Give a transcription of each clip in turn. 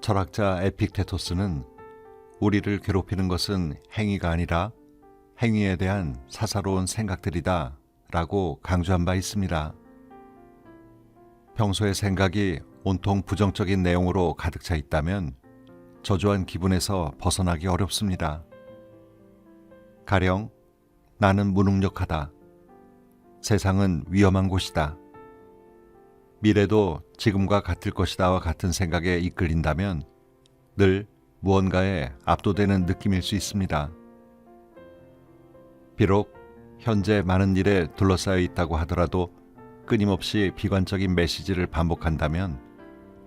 철학자 에픽테토스는 우리를 괴롭히는 것은 행위가 아니라 행위에 대한 사사로운 생각들이다 라고 강조한 바 있습니다. 평소의 생각이 온통 부정적인 내용으로 가득 차 있다면 저조한 기분에서 벗어나기 어렵습니다. 가령 나는 무능력하다. 세상은 위험한 곳이다. 미래도 지금과 같을 것이다와 같은 생각에 이끌린다면 늘 무언가에 압도되는 느낌일 수 있습니다. 비록 현재 많은 일에 둘러싸여 있다고 하더라도 끊임없이 비관적인 메시지를 반복한다면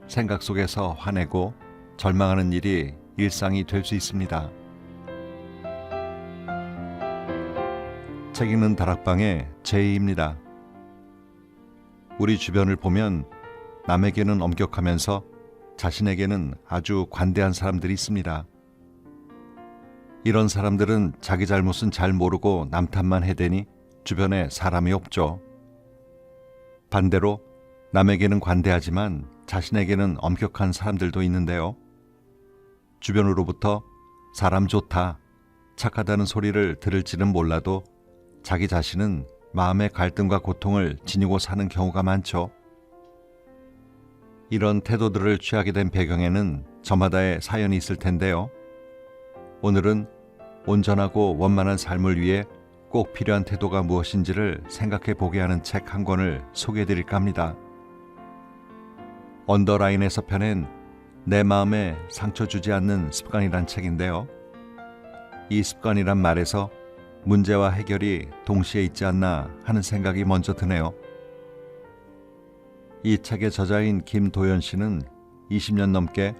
생각 속에서 화내고 절망하는 일이 일상이 될 수 있습니다. 책 읽는 다락방의 제이입니다. 우리 주변을 보면 남에게는 엄격하면서 자신에게는 아주 관대한 사람들이 있습니다. 이런 사람들은 자기 잘못은 잘 모르고 남 탓만 해대니 주변에 사람이 없죠. 반대로 남에게는 관대하지만 자신에게는 엄격한 사람들도 있는데요. 주변으로부터 사람 좋다, 착하다는 소리를 들을지는 몰라도 자기 자신은 마음의 갈등과 고통을 지니고 사는 경우가 많죠. 이런 태도들을 취하게 된 배경에는 저마다의 사연이 있을 텐데요. 오늘은 온전하고 원만한 삶을 위해 꼭 필요한 태도가 무엇인지를 생각해 보게 하는 책 한 권을 소개해 드릴까 합니다. 언더라인에서 펴낸 내 마음에 상처 주지 않는 습관이란 책인데요. 이 습관이란 말에서 문제와 해결이 동시에 있지 않나 하는 생각이 먼저 드네요. 이 책의 저자인 김도연 씨는 20년 넘게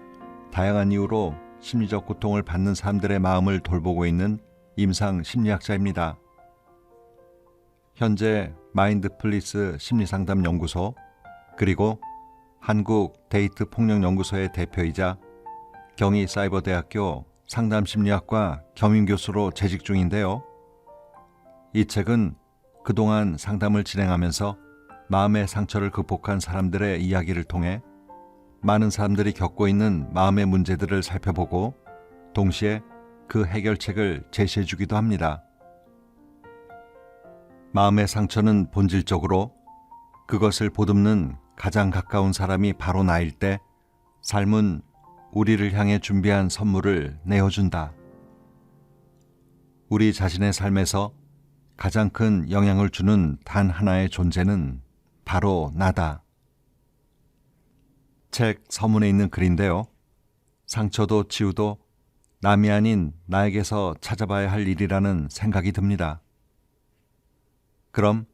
다양한 이유로 심리적 고통을 받는 사람들의 마음을 돌보고 있는 임상 심리학자입니다. 현재 마인드플리스 심리상담연구소 그리고 한국 데이트폭력연구소의 대표이자 경희사이버대학교 상담심리학과 겸임교수로 재직 중인데요. 이 책은 그동안 상담을 진행하면서 마음의 상처를 극복한 사람들의 이야기를 통해 많은 사람들이 겪고 있는 마음의 문제들을 살펴보고 동시에 그 해결책을 제시해 주기도 합니다. 마음의 상처는 본질적으로 그것을 보듬는 가장 가까운 사람이 바로 나일 때 삶은 우리를 향해 준비한 선물을 내어준다. 우리 자신의 삶에서 가장 큰 영향을 주는 단 하나의 존재는 바로 나다. 책 서문에 있는 글인데요. 상처도 치유도 남이 아닌 나에게서 찾아봐야 할 일이라는 생각이 듭니다. 그럼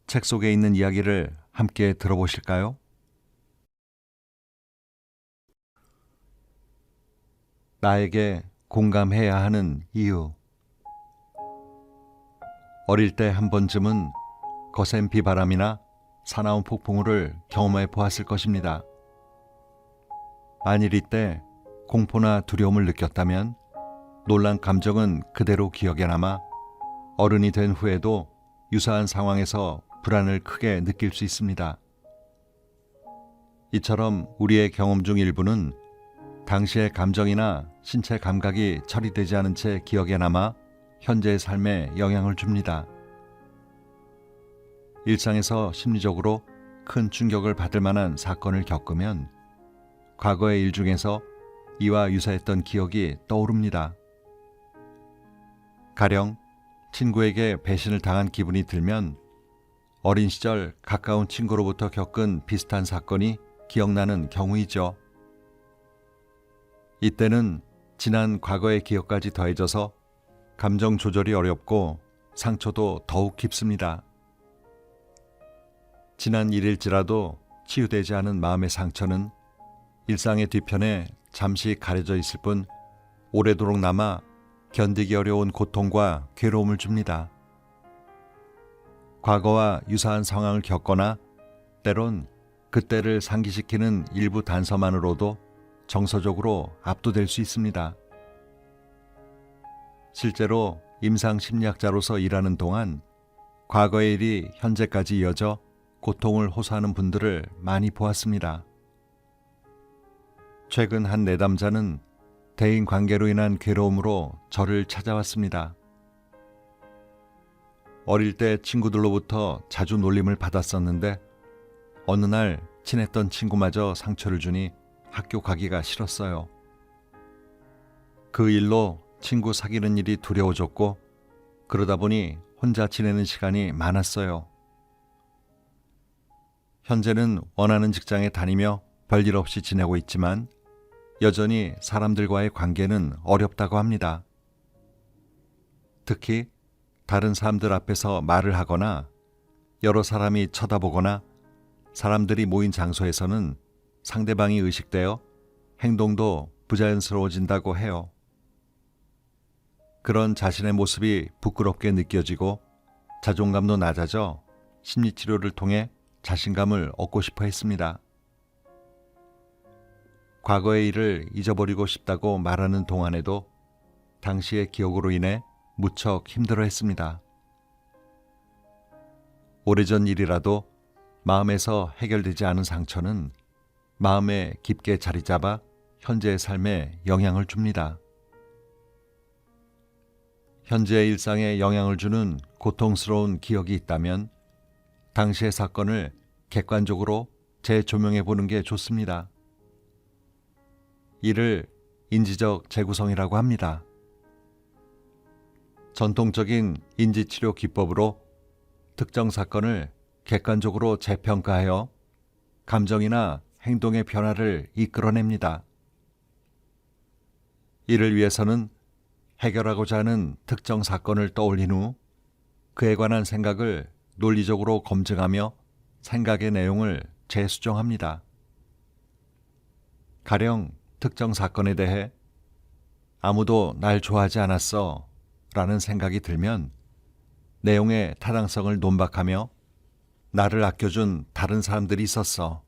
책 속에 있는 이야기를 함께 들어보실까요? 나에게 공감해야 하는 이유. 어릴 때 한 번쯤은 거센 비바람이나 사나운 폭풍우를 경험해 보았을 것입니다. 만일 이때 공포나 두려움을 느꼈다면 놀란 감정은 그대로 기억에 남아 어른이 된 후에도 유사한 상황에서 불안을 크게 느낄 수 있습니다. 이처럼 우리의 경험 중 일부는 당시의 감정이나 신체 감각이 처리되지 않은 채 기억에 남아 현재의 삶에 영향을 줍니다. 일상에서 심리적으로 큰 충격을 받을 만한 사건을 겪으면 과거의 일 중에서 이와 유사했던 기억이 떠오릅니다. 가령 친구에게 배신을 당한 기분이 들면 어린 시절 가까운 친구로부터 겪은 비슷한 사건이 기억나는 경우이죠. 이때는 지난 과거의 기억까지 더해져서 감정 조절이 어렵고 상처도 더욱 깊습니다. 지난 일일지라도 치유되지 않은 마음의 상처는 일상의 뒤편에 잠시 가려져 있을 뿐 오래도록 남아 견디기 어려운 고통과 괴로움을 줍니다. 과거와 유사한 상황을 겪거나 때론 그때를 상기시키는 일부 단서만으로도 정서적으로 압도될 수 있습니다. 실제로 임상심리학자로서 일하는 동안 과거의 일이 현재까지 이어져 고통을 호소하는 분들을 많이 보았습니다. 최근 한 내담자는 대인 관계로 인한 괴로움으로 저를 찾아왔습니다. 어릴 때 친구들로부터 자주 놀림을 받았었는데 어느 날 친했던 친구마저 상처를 주니 학교 가기가 싫었어요. 그 일로 친구 사귀는 일이 두려워졌고 그러다 보니 혼자 지내는 시간이 많았어요. 현재는 원하는 직장에 다니며 별일 없이 지내고 있지만 여전히 사람들과의 관계는 어렵다고 합니다. 특히 다른 사람들 앞에서 말을 하거나 여러 사람이 쳐다보거나 사람들이 모인 장소에서는 상대방이 의식되어 행동도 부자연스러워진다고 해요. 그런 자신의 모습이 부끄럽게 느껴지고 자존감도 낮아져 심리치료를 통해 자신감을 얻고 싶어 했습니다. 과거의 일을 잊어버리고 싶다고 말하는 동안에도 당시의 기억으로 인해 무척 힘들어했습니다. 오래전 일이라도 마음에서 해결되지 않은 상처는 마음에 깊게 자리 잡아 현재의 삶에 영향을 줍니다. 현재의 일상에 영향을 주는 고통스러운 기억이 있다면 당시의 사건을 객관적으로 재조명해 보는 게 좋습니다. 이를 인지적 재구성이라고 합니다. 전통적인 인지치료 기법으로 특정 사건을 객관적으로 재평가하여 감정이나 행동의 변화를 이끌어냅니다. 이를 위해서는 해결하고자 하는 특정 사건을 떠올린 후 그에 관한 생각을 논리적으로 검증하며 생각의 내용을 재수정합니다. 가령 특정 사건에 대해 아무도 날 좋아하지 않았어 라는 생각이 들면 내용의 타당성을 논박하며 나를 아껴준 다른 사람들이 있었어.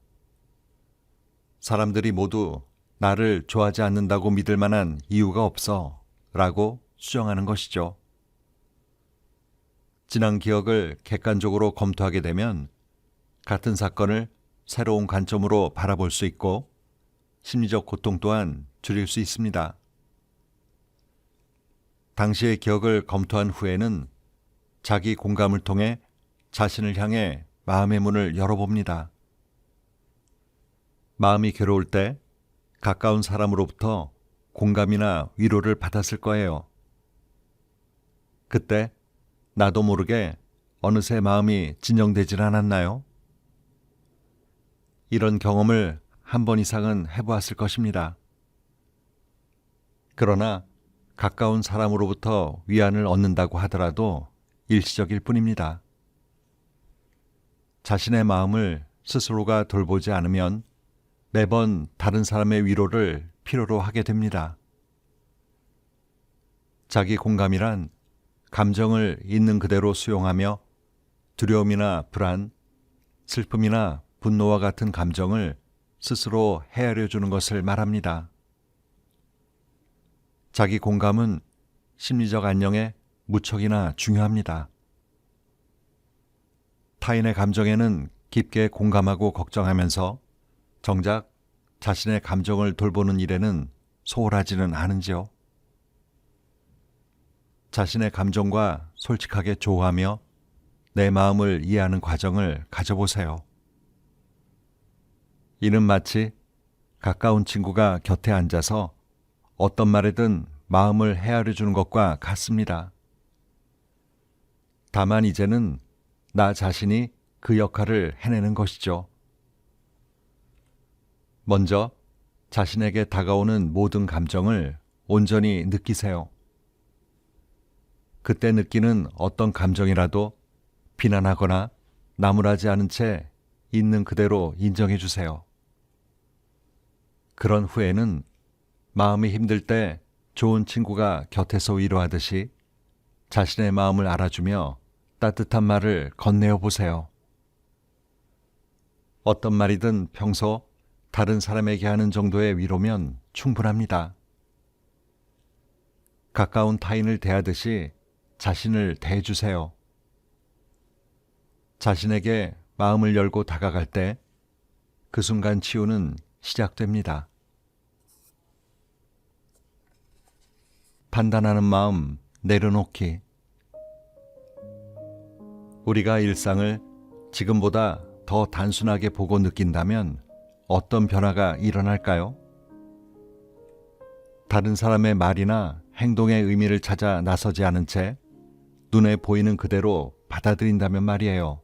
사람들이 모두 나를 좋아하지 않는다고 믿을 만한 이유가 없어 라고 수정하는 것이죠. 지난 기억을 객관적으로 검토하게 되면 같은 사건을 새로운 관점으로 바라볼 수 있고 심리적 고통 또한 줄일 수 있습니다. 당시의 기억을 검토한 후에는 자기 공감을 통해 자신을 향해 마음의 문을 열어봅니다. 마음이 괴로울 때 가까운 사람으로부터 공감이나 위로를 받았을 거예요. 그때 나도 모르게 어느새 마음이 진정되질 않았나요? 이런 경험을 한 번 이상은 해보았을 것입니다. 그러나 가까운 사람으로부터 위안을 얻는다고 하더라도 일시적일 뿐입니다. 자신의 마음을 스스로가 돌보지 않으면 매번 다른 사람의 위로를 필요로 하게 됩니다. 자기 공감이란 감정을 있는 그대로 수용하며 두려움이나 불안, 슬픔이나 분노와 같은 감정을 스스로 헤아려 주는 것을 말합니다. 자기 공감은 심리적 안녕에 무척이나 중요합니다. 타인의 감정에는 깊게 공감하고 걱정하면서 정작 자신의 감정을 돌보는 일에는 소홀하지는 않은지요. 자신의 감정과 솔직하게 조화하며 내 마음을 이해하는 과정을 가져보세요. 이는 마치 가까운 친구가 곁에 앉아서 어떤 말에든 마음을 헤아려 주는 것과 같습니다. 다만 이제는 나 자신이 그 역할을 해내는 것이죠. 먼저 자신에게 다가오는 모든 감정을 온전히 느끼세요. 그때 느끼는 어떤 감정이라도 비난하거나 나무라지 않은 채 있는 그대로 인정해 주세요. 그런 후에는 마음이 힘들 때 좋은 친구가 곁에서 위로하듯이 자신의 마음을 알아주며 따뜻한 말을 건네어 보세요. 어떤 말이든 평소 다른 사람에게 하는 정도의 위로면 충분합니다. 가까운 타인을 대하듯이 자신을 대해주세요. 자신에게 마음을 열고 다가갈 때 그 순간 치유는 시작됩니다. 판단하는 마음 내려놓기. 우리가 일상을 지금보다 더 단순하게 보고 느낀다면 어떤 변화가 일어날까요? 다른 사람의 말이나 행동의 의미를 찾아 나서지 않은 채 눈에 보이는 그대로 받아들인다면 말이에요.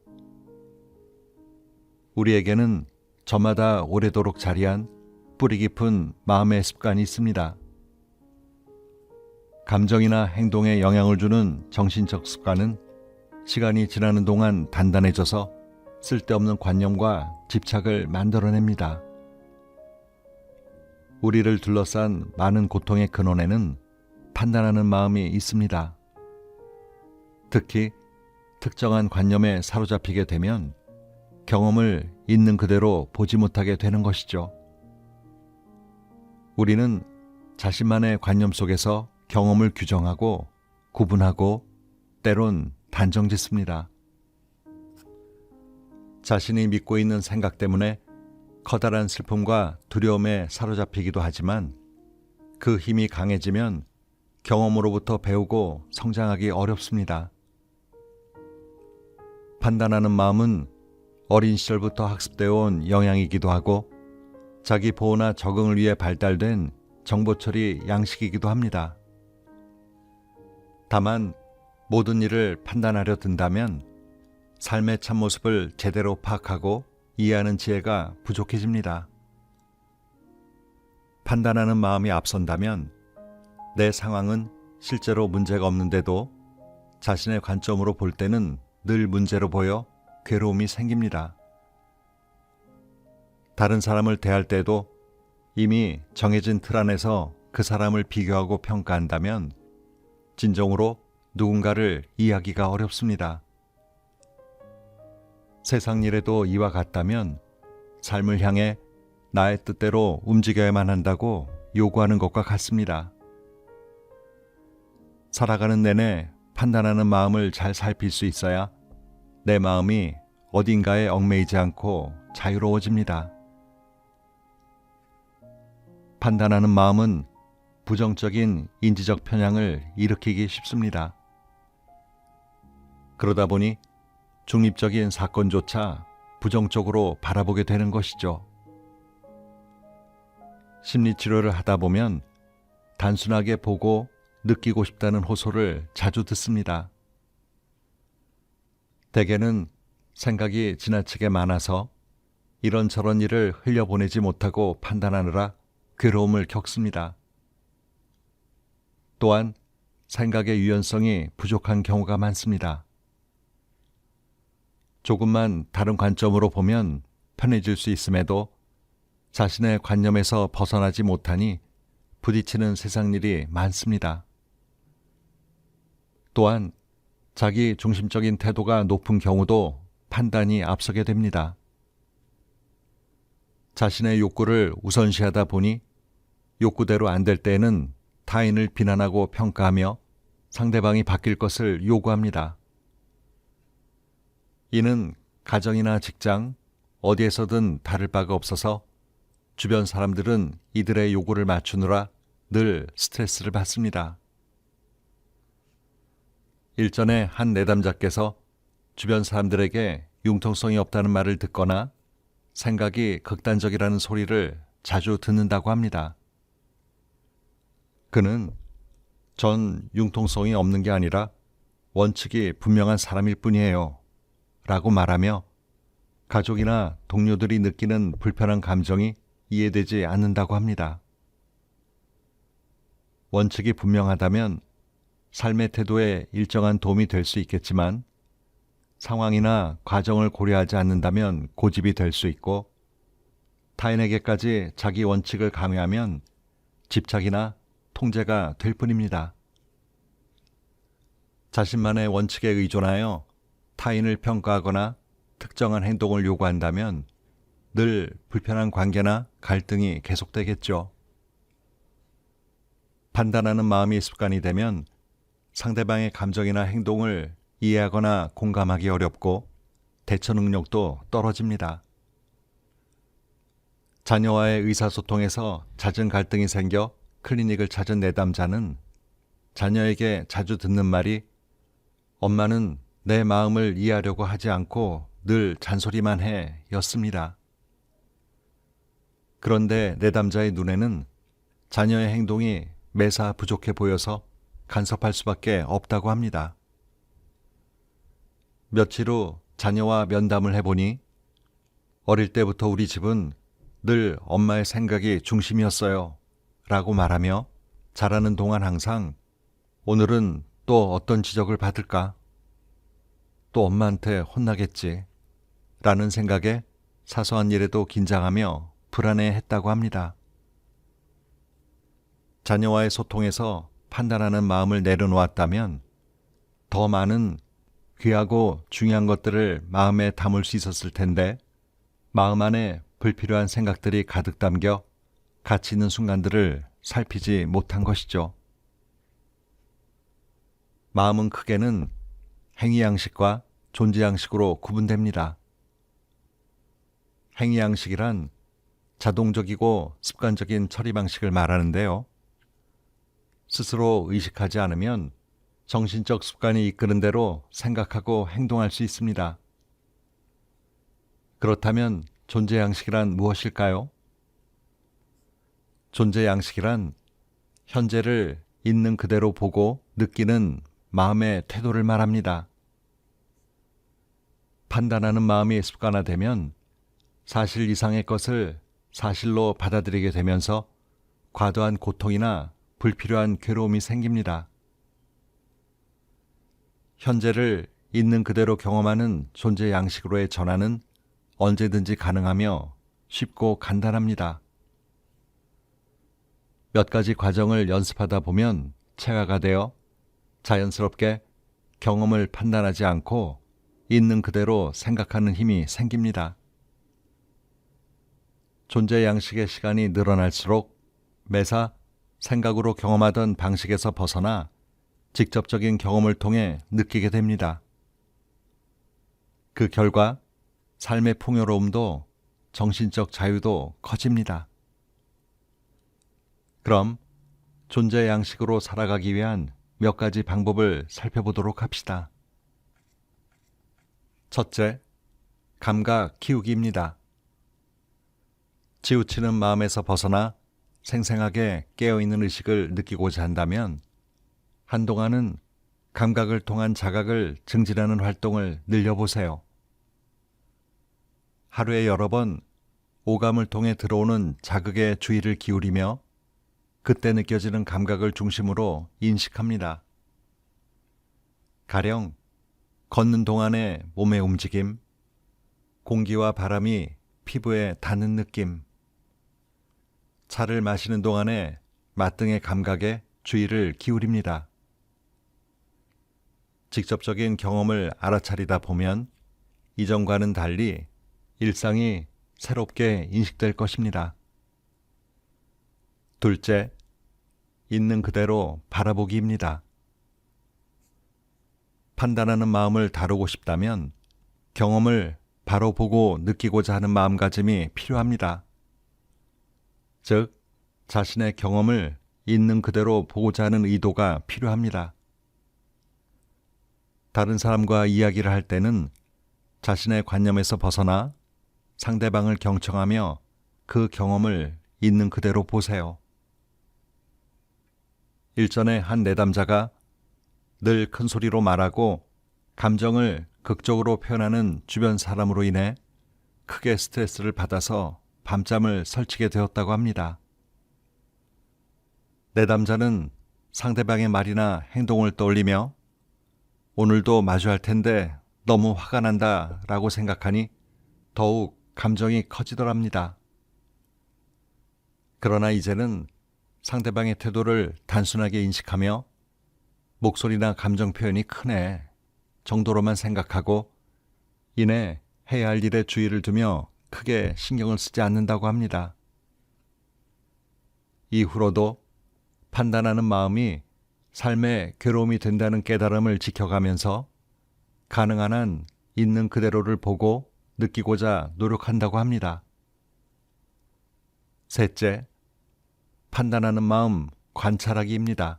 우리에게는 저마다 오래도록 자리한 뿌리 깊은 마음의 습관이 있습니다. 감정이나 행동에 영향을 주는 정신적 습관은 시간이 지나는 동안 단단해져서 쓸데없는 관념과 집착을 만들어냅니다. 우리를 둘러싼 많은 고통의 근원에는 판단하는 마음이 있습니다. 특히 특정한 관념에 사로잡히게 되면 경험을 있는 그대로 보지 못하게 되는 것이죠. 우리는 자신만의 관념 속에서 경험을 규정하고 구분하고 때론 단정짓습니다. 자신이 믿고 있는 생각 때문에 커다란 슬픔과 두려움에 사로잡히기도 하지만 그 힘이 강해지면 경험으로부터 배우고 성장하기 어렵습니다. 판단하는 마음은 어린 시절부터 학습되어 온 영향이기도 하고 자기 보호나 적응을 위해 발달된 정보 처리 양식이기도 합니다. 다만 모든 일을 판단하려 든다면 삶의 참모습을 제대로 파악하고 이해하는 지혜가 부족해집니다. 판단하는 마음이 앞선다면 내 상황은 실제로 문제가 없는데도 자신의 관점으로 볼 때는 늘 문제로 보여 괴로움이 생깁니다. 다른 사람을 대할 때도 이미 정해진 틀 안에서 그 사람을 비교하고 평가한다면 진정으로 누군가를 이해하기가 어렵습니다. 세상 일에도 이와 같다면 삶을 향해 나의 뜻대로 움직여야만 한다고 요구하는 것과 같습니다. 살아가는 내내 판단하는 마음을 잘 살필 수 있어야 내 마음이 어딘가에 얽매이지 않고 자유로워집니다. 판단하는 마음은 부정적인 인지적 편향을 일으키기 쉽습니다. 그러다 보니 중립적인 사건조차 부정적으로 바라보게 되는 것이죠. 심리치료를 하다 보면 단순하게 보고 느끼고 싶다는 호소를 자주 듣습니다. 대개는 생각이 지나치게 많아서 이런저런 일을 흘려보내지 못하고 판단하느라 괴로움을 겪습니다. 또한 생각의 유연성이 부족한 경우가 많습니다. 조금만 다른 관점으로 보면 편해질 수 있음에도 자신의 관념에서 벗어나지 못하니 부딪히는 세상 일이 많습니다. 또한 자기 중심적인 태도가 높은 경우도 판단이 앞서게 됩니다. 자신의 욕구를 우선시하다 보니 욕구대로 안 될 때에는 타인을 비난하고 평가하며 상대방이 바뀔 것을 요구합니다. 이는 가정이나 직장, 어디에서든 다를 바가 없어서 주변 사람들은 이들의 요구를 맞추느라 늘 스트레스를 받습니다. 일전에 한 내담자께서 주변 사람들에게 융통성이 없다는 말을 듣거나 생각이 극단적이라는 소리를 자주 듣는다고 합니다. 그는 전 융통성이 없는 게 아니라 원칙이 분명한 사람일 뿐이에요 라고 말하며 가족이나 동료들이 느끼는 불편한 감정이 이해되지 않는다고 합니다. 원칙이 분명하다면 삶의 태도에 일정한 도움이 될 수 있겠지만 상황이나 과정을 고려하지 않는다면 고집이 될 수 있고 타인에게까지 자기 원칙을 강요하면 집착이나 통제가 될 뿐입니다. 자신만의 원칙에 의존하여 타인을 평가하거나 특정한 행동을 요구한다면 늘 불편한 관계나 갈등이 계속되겠죠. 판단하는 마음이 습관이 되면 상대방의 감정이나 행동을 이해하거나 공감하기 어렵고 대처 능력도 떨어집니다. 자녀와의 의사소통에서 잦은 갈등이 생겨 클리닉을 찾은 내담자는 자녀에게 자주 듣는 말이 엄마는 내 마음을 이해하려고 하지 않고 늘 잔소리만 해 였습니다. 그런데 내담자의 눈에는 자녀의 행동이 매사 부족해 보여서 간섭할 수밖에 없다고 합니다. 며칠 후 자녀와 면담을 해보니 어릴 때부터 우리 집은 늘 엄마의 생각이 중심이었어요 라고 말하며 자라는 동안 항상 오늘은 또 어떤 지적을 받을까? 또 엄마한테 혼나겠지 라는 생각에 사소한 일에도 긴장하며 불안해했다고 합니다. 자녀와의 소통에서 판단하는 마음을 내려놓았다면 더 많은 귀하고 중요한 것들을 마음에 담을 수 있었을 텐데 마음 안에 불필요한 생각들이 가득 담겨 가치 있는 순간들을 살피지 못한 것이죠. 마음은 크게는 행위양식과 존재양식으로 구분됩니다. 행위양식이란 자동적이고 습관적인 처리 방식을 말하는데요. 스스로 의식하지 않으면 정신적 습관이 이끄는 대로 생각하고 행동할 수 있습니다. 그렇다면 존재양식이란 무엇일까요? 존재양식이란 현재를 있는 그대로 보고 느끼는 마음의 태도를 말합니다. 판단하는 마음이 습관화되면 사실 이상의 것을 사실로 받아들이게 되면서 과도한 고통이나 불필요한 괴로움이 생깁니다. 현재를 있는 그대로 경험하는 존재 양식으로의 전환은 언제든지 가능하며 쉽고 간단합니다. 몇 가지 과정을 연습하다 보면 체화가 되어 자연스럽게 경험을 판단하지 않고 있는 그대로 생각하는 힘이 생깁니다. 존재 양식의 시간이 늘어날수록 매사 생각으로 경험하던 방식에서 벗어나 직접적인 경험을 통해 느끼게 됩니다. 그 결과 삶의 풍요로움도 정신적 자유도 커집니다. 그럼 존재 양식으로 살아가기 위한 몇 가지 방법을 살펴보도록 합시다. 첫째, 감각 키우기입니다. 치우치는 마음에서 벗어나 생생하게 깨어있는 의식을 느끼고자 한다면 한동안은 감각을 통한 자각을 증진하는 활동을 늘려보세요. 하루에 여러 번 오감을 통해 들어오는 자극에 주의를 기울이며 그때 느껴지는 감각을 중심으로 인식합니다. 가령 걷는 동안의 몸의 움직임, 공기와 바람이 피부에 닿는 느낌, 차를 마시는 동안의 맛 등의 감각에 주의를 기울입니다. 직접적인 경험을 알아차리다 보면 이전과는 달리 일상이 새롭게 인식될 것입니다. 둘째, 있는 그대로 바라보기입니다. 판단하는 마음을 다루고 싶다면 경험을 바로 보고 느끼고자 하는 마음가짐이 필요합니다. 즉, 자신의 경험을 있는 그대로 보고자 하는 의도가 필요합니다. 다른 사람과 이야기를 할 때는 자신의 관념에서 벗어나 상대방을 경청하며 그 경험을 있는 그대로 보세요. 일전에 한 내담자가 늘 큰 소리로 말하고 감정을 극적으로 표현하는 주변 사람으로 인해 크게 스트레스를 받아서 밤잠을 설치게 되었다고 합니다. 내담자는 상대방의 말이나 행동을 떠올리며 오늘도 마주할 텐데 너무 화가 난다 라고 생각하니 더욱 감정이 커지더랍니다. 그러나 이제는 상대방의 태도를 단순하게 인식하며 목소리나 감정 표현이 크네 정도로만 생각하고 이내 해야 할 일에 주의를 두며 크게 신경을 쓰지 않는다고 합니다. 이후로도 판단하는 마음이 삶의 괴로움이 된다는 깨달음을 지켜가면서 가능한 한 있는 그대로를 보고 느끼고자 노력한다고 합니다. 셋째, 판단하는 마음 관찰하기입니다.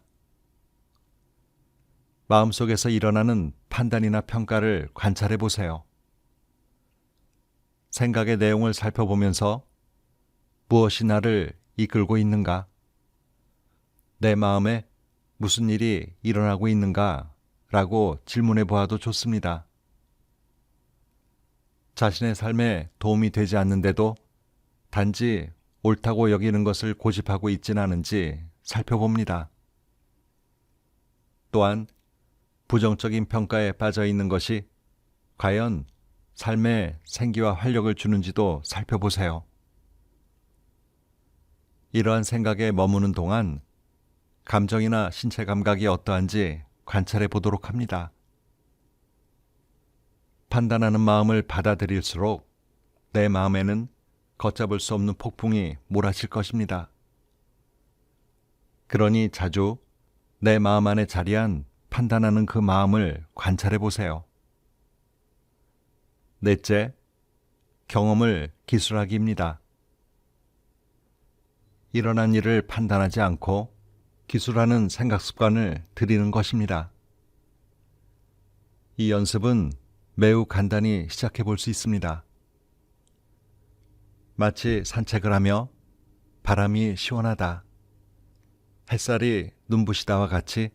마음속에서 일어나는 판단이나 평가를 관찰해 보세요. 생각의 내용을 살펴보면서 무엇이 나를 이끌고 있는가? 내 마음에 무슨 일이 일어나고 있는가? 라고 질문해 보아도 좋습니다. 자신의 삶에 도움이 되지 않는데도 단지 옳다고 여기는 것을 고집하고 있지는 않은지 살펴봅니다. 또한 부정적인 평가에 빠져 있는 것이 과연 삶에 생기와 활력을 주는지도 살펴보세요. 이러한 생각에 머무는 동안 감정이나 신체 감각이 어떠한지 관찰해 보도록 합니다. 판단하는 마음을 받아들일수록 내 마음에는 걷잡을 수 없는 폭풍이 몰아칠 것입니다. 그러니 자주 내 마음 안에 자리한 판단하는 그 마음을 관찰해 보세요. 넷째, 경험을 기술하기입니다. 일어난 일을 판단하지 않고 기술하는 생각 습관을 들이는 것입니다. 이 연습은 매우 간단히 시작해 볼 수 있습니다. 마치 산책을 하며 바람이 시원하다, 햇살이 눈부시다와 같이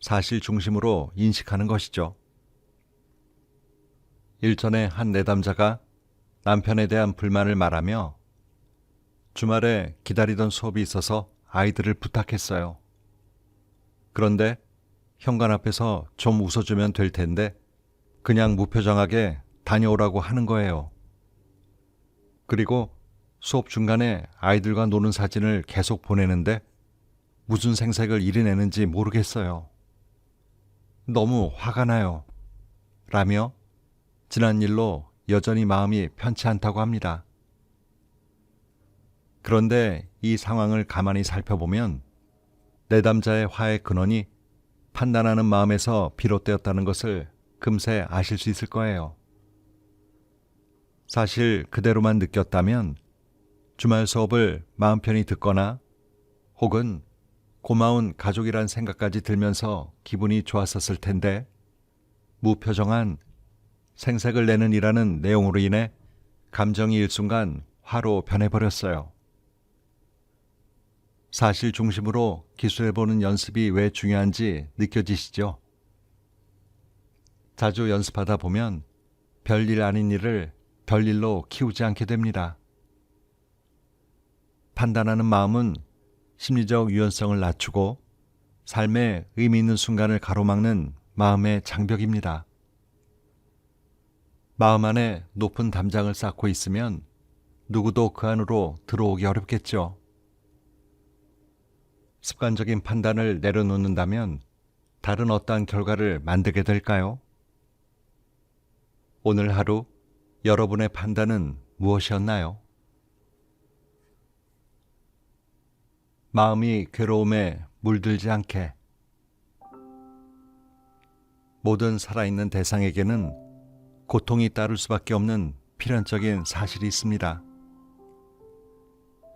사실 중심으로 인식하는 것이죠. 일전에 한 내담자가 남편에 대한 불만을 말하며 주말에 기다리던 수업이 있어서 아이들을 부탁했어요. 그런데 현관 앞에서 좀 웃어주면 될 텐데 그냥 무표정하게 다녀오라고 하는 거예요. 그리고 수업 중간에 아이들과 노는 사진을 계속 보내는데 무슨 생색을 이리 내는지 모르겠어요. 너무 화가 나요. 라며 지난 일로 여전히 마음이 편치 않다고 합니다. 그런데 이 상황을 가만히 살펴보면 내담자의 화의 근원이 판단하는 마음에서 비롯되었다는 것을 금세 아실 수 있을 거예요. 사실 그대로만 느꼈다면 주말 수업을 마음 편히 듣거나 혹은 고마운 가족이란 생각까지 들면서 기분이 좋았었을 텐데 무표정한 생색을 내는 이라는 내용으로 인해 감정이 일순간 화로 변해버렸어요. 사실 중심으로 기술해보는 연습이 왜 중요한지 느껴지시죠? 자주 연습하다 보면 별일 아닌 일을 별일로 키우지 않게 됩니다. 판단하는 마음은 심리적 유연성을 낮추고 삶에 의미 있는 순간을 가로막는 마음의 장벽입니다. 마음 안에 높은 담장을 쌓고 있으면 누구도 그 안으로 들어오기 어렵겠죠. 습관적인 판단을 내려놓는다면 다른 어떠한 결과를 만들게 될까요? 오늘 하루 여러분의 판단은 무엇이었나요? 마음이 괴로움에 물들지 않게. 모든 살아있는 대상에게는 고통이 따를 수밖에 없는 필연적인 사실이 있습니다.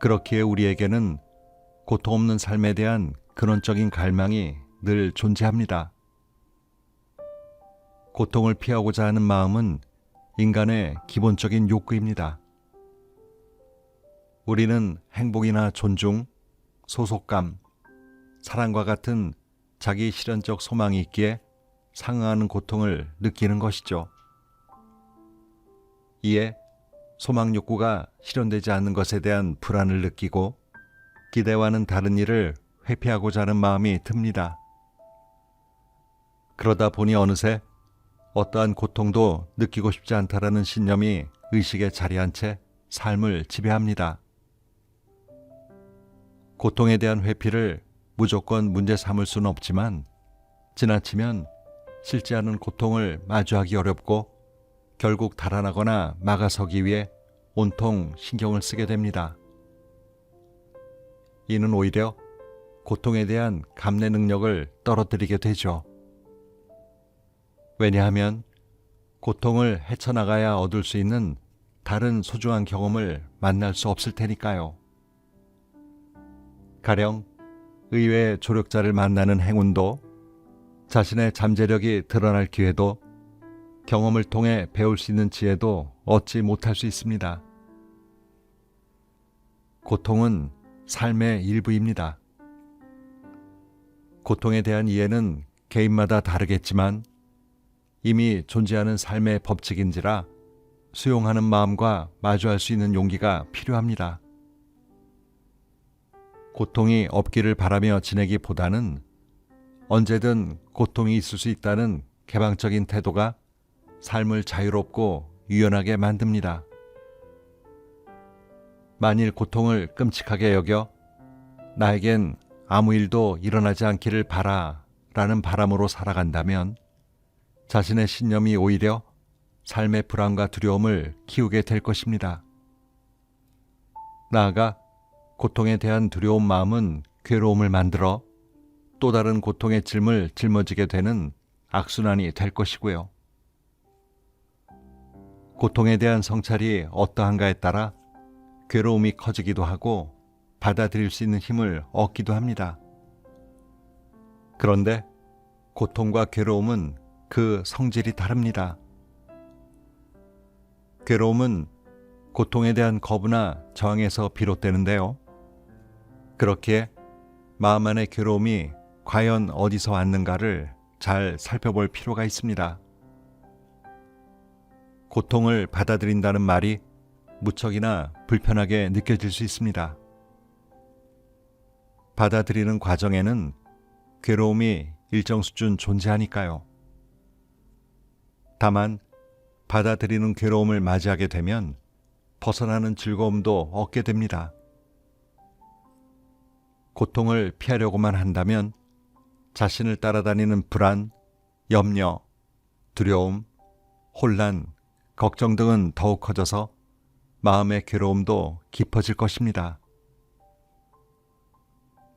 그렇기에 우리에게는 고통 없는 삶에 대한 근원적인 갈망이 늘 존재합니다. 고통을 피하고자 하는 마음은 인간의 기본적인 욕구입니다. 우리는 행복이나 존중, 소속감, 사랑과 같은 자기 실현적 소망이 있기에 상응하는 고통을 느끼는 것이죠. 이에 소망 욕구가 실현되지 않는 것에 대한 불안을 느끼고 기대와는 다른 일을 회피하고자 하는 마음이 듭니다. 그러다 보니 어느새 어떠한 고통도 느끼고 싶지 않다라는 신념이 의식에 자리한 채 삶을 지배합니다. 고통에 대한 회피를 무조건 문제 삼을 수는 없지만 지나치면 싫지 않은 고통을 마주하기 어렵고 결국 달아나거나 막아서기 위해 온통 신경을 쓰게 됩니다. 이는 오히려 고통에 대한 감내 능력을 떨어뜨리게 되죠. 왜냐하면 고통을 헤쳐나가야 얻을 수 있는 다른 소중한 경험을 만날 수 없을 테니까요. 가령 의외의 조력자를 만나는 행운도 자신의 잠재력이 드러날 기회도, 경험을 통해 배울 수 있는 지혜도 얻지 못할 수 있습니다. 고통은 삶의 일부입니다. 고통에 대한 이해는 개인마다 다르겠지만 이미 존재하는 삶의 법칙인지라 수용하는 마음과 마주할 수 있는 용기가 필요합니다. 고통이 없기를 바라며 지내기보다는 언제든 고통이 있을 수 있다는 개방적인 태도가 삶을 자유롭고 유연하게 만듭니다. 만일 고통을 끔찍하게 여겨 나에겐 아무 일도 일어나지 않기를 바라라는 바람으로 살아간다면 자신의 신념이 오히려 삶의 불안과 두려움을 키우게 될 것입니다. 나아가 고통에 대한 두려운 마음은 괴로움을 만들어 또 다른 고통의 짐을 짊어지게 되는 악순환이 될 것이고요. 고통에 대한 성찰이 어떠한가에 따라 괴로움이 커지기도 하고 받아들일 수 있는 힘을 얻기도 합니다. 그런데 고통과 괴로움은 그 성질이 다릅니다. 괴로움은 고통에 대한 거부나 저항에서 비롯되는데요. 그렇기에 마음 안의 괴로움이 과연 어디서 왔는가를 잘 살펴볼 필요가 있습니다. 고통을 받아들인다는 말이 무척이나 불편하게 느껴질 수 있습니다. 받아들이는 과정에는 괴로움이 일정 수준 존재하니까요. 다만 받아들이는 괴로움을 맞이하게 되면 벗어나는 즐거움도 얻게 됩니다. 고통을 피하려고만 한다면 자신을 따라다니는 불안, 염려, 두려움, 혼란, 걱정 등은 더욱 커져서 마음의 괴로움도 깊어질 것입니다.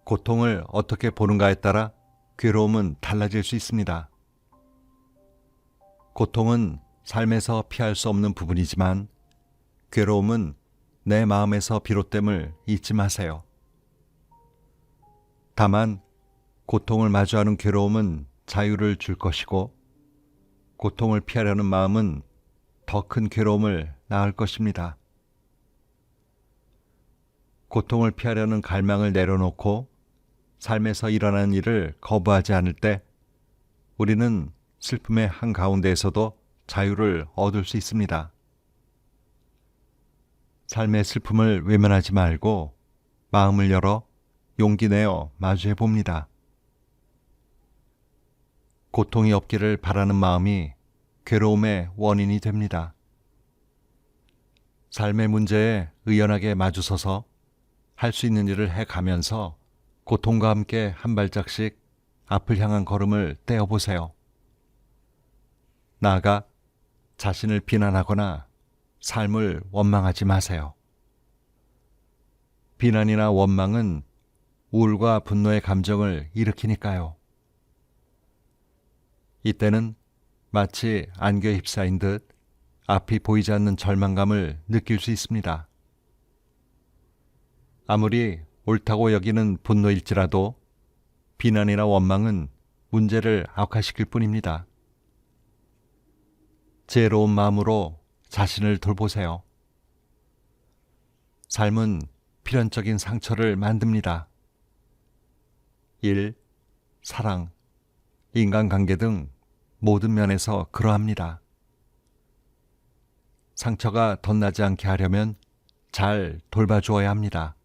고통을 어떻게 보는가에 따라 괴로움은 달라질 수 있습니다. 고통은 삶에서 피할 수 없는 부분이지만 괴로움은 내 마음에서 비롯됨을 잊지 마세요. 다만 고통을 마주하는 괴로움은 자유를 줄 것이고 고통을 피하려는 마음은 더 큰 괴로움을 낳을 것입니다. 고통을 피하려는 갈망을 내려놓고 삶에서 일어나는 일을 거부하지 않을 때 우리는 슬픔의 한가운데에서도 자유를 얻을 수 있습니다. 삶의 슬픔을 외면하지 말고 마음을 열어 용기 내어 마주해 봅니다. 고통이 없기를 바라는 마음이 괴로움의 원인이 됩니다. 삶의 문제에 의연하게 마주서서 할 수 있는 일을 해가면서 고통과 함께 한 발짝씩 앞을 향한 걸음을 떼어보세요. 나아가 자신을 비난하거나 삶을 원망하지 마세요. 비난이나 원망은 우울과 분노의 감정을 일으키니까요. 이때는 마치 안개에 휩싸인 듯 앞이 보이지 않는 절망감을 느낄 수 있습니다. 아무리 옳다고 여기는 분노일지라도 비난이나 원망은 문제를 악화시킬 뿐입니다. 지혜로운 마음으로 자신을 돌보세요. 삶은 필연적인 상처를 만듭니다. 일, 사랑, 인간관계 등 모든 면에서 그러합니다. 상처가 덧나지 않게 하려면 잘 돌봐주어야 합니다.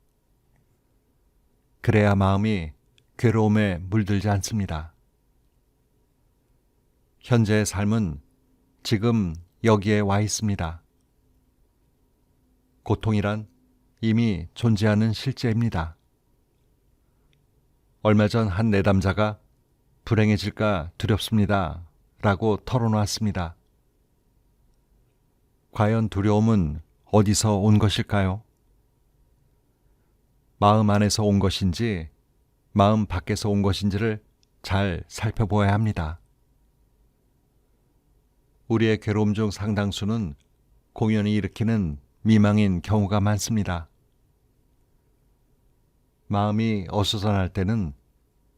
그래야 마음이 괴로움에 물들지 않습니다. 현재의 삶은 지금 여기에 와 있습니다. 고통이란 이미 존재하는 실제입니다. 얼마 전 한 내담자가 불행해질까 두렵습니다 라고 털어놓았습니다. 과연 두려움은 어디서 온 것일까요? 마음 안에서 온 것인지 마음 밖에서 온 것인지를 잘 살펴보아야 합니다. 우리의 괴로움 중 상당수는 공연이 일으키는 미망인 경우가 많습니다. 마음이 어수선할 때는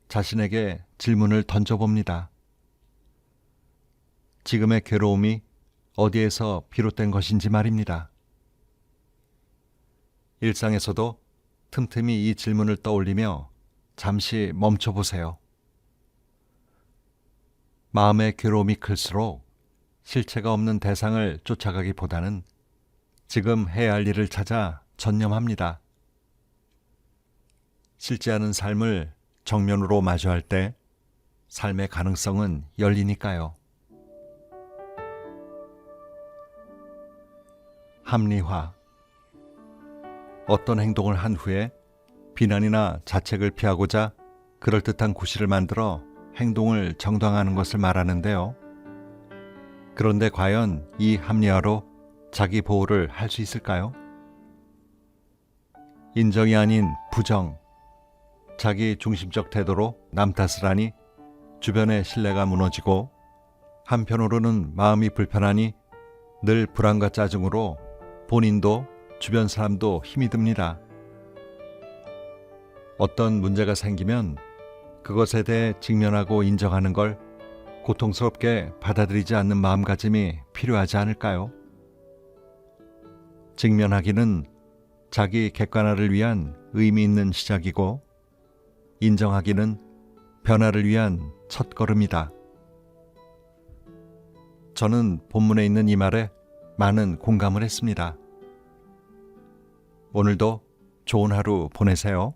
자신에게 질문을 던져봅니다. 지금의 괴로움이 어디에서 비롯된 것인지 말입니다. 일상에서도 틈틈이 이 질문을 떠올리며 잠시 멈춰보세요. 마음의 괴로움이 클수록 실체가 없는 대상을 쫓아가기보다는 지금 해야 할 일을 찾아 전념합니다. 실제 않은 삶을 정면으로 마주할 때 삶의 가능성은 열리니까요. 합리화. 어떤 행동을 한 후에 비난이나 자책을 피하고자 그럴듯한 구실을 만들어 행동을 정당화하는 것을 말하는데요. 그런데 과연 이 합리화로 자기 보호를 할 수 있을까요? 인정이 아닌 부정, 자기 중심적 태도로 남 탓을 하니 주변의 신뢰가 무너지고 한편으로는 마음이 불편하니 늘 불안과 짜증으로 본인도 주변 사람도 힘이 듭니다. 어떤 문제가 생기면 그것에 대해 직면하고 인정하는 걸 고통스럽게 받아들이지 않는 마음가짐이 필요하지 않을까요? 직면하기는 자기 객관화를 위한 의미 있는 시작이고 인정하기는 변화를 위한 첫걸음이다. 저는 본문에 있는 이 말에 많은 공감을 했습니다. 오늘도 좋은 하루 보내세요.